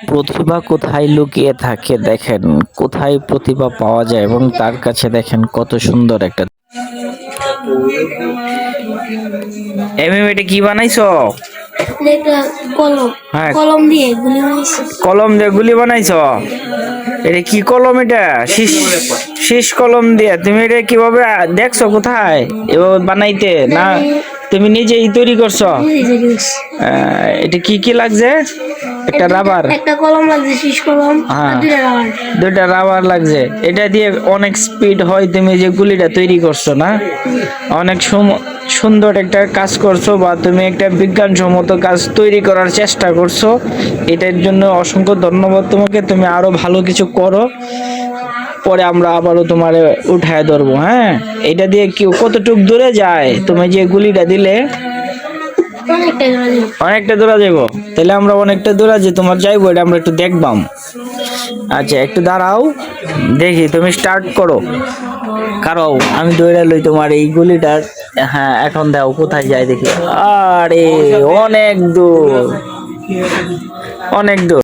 প্রতিভা কোথায় লুকিয়ে থাকে দেখেন, কোথায় প্রতিভা পাওয়া যায় এবং তার কাছে দেখেন কত সুন্দর একটা। এটা কি বানাইছো? কলম, হ্যাঁ, কলম দিয়ে গুলি বানাইছি। কলম দিয়ে গুলি বানাইছো? এটা কি কলম? এটা শীষ কলম দিয়ে তুমি এটা কিভাবে দেখছো? কোথায় এভাবে বানাইতে? না তুমি নিজেই তৈরি করছো? এটা কি কি লাগছে? একটা রাবার, একটা কলম লাগছে, শীষ কলম, আর হ্যাঁ, দুইটা রাবার। দুইটা রাবার লাগছে। এটা দিয়ে অনেক স্পিড হয়। তুমি যে গুলিটা তৈরি করছো না, অনেক সুন্দর একটা কাজ করছো, বা তুমি একটা বিজ্ঞানসম্মত কাজ তৈরি করার চেষ্টা করছো। এটার জন্য অসংখ্য ধন্যবাদ তোমাকে। তুমি আরো ভালো কিছু করো, পরে আমরা আবারও তোমার উঠায় ধরবো। হ্যাঁ, এটা দিয়ে কি কতটুক দূরে যায়? তুমি যে গুলিটা দিলে অনেকটা দূরে যাবো। তাহলে আমরা অনেকটা দূরে যে তোমার যাইবো, এটা আমরা একটু দেখবাম। আচ্ছা, একটু দাঁড়াও, দেখি তুমি স্টার্ট করো। কারো আমি দৌড়া লই তোমার এই গুলিটার। হ্যাঁ, এখন দাও কোথায় যায় দেখি। আরে অনেক দূর, অনেক দূর।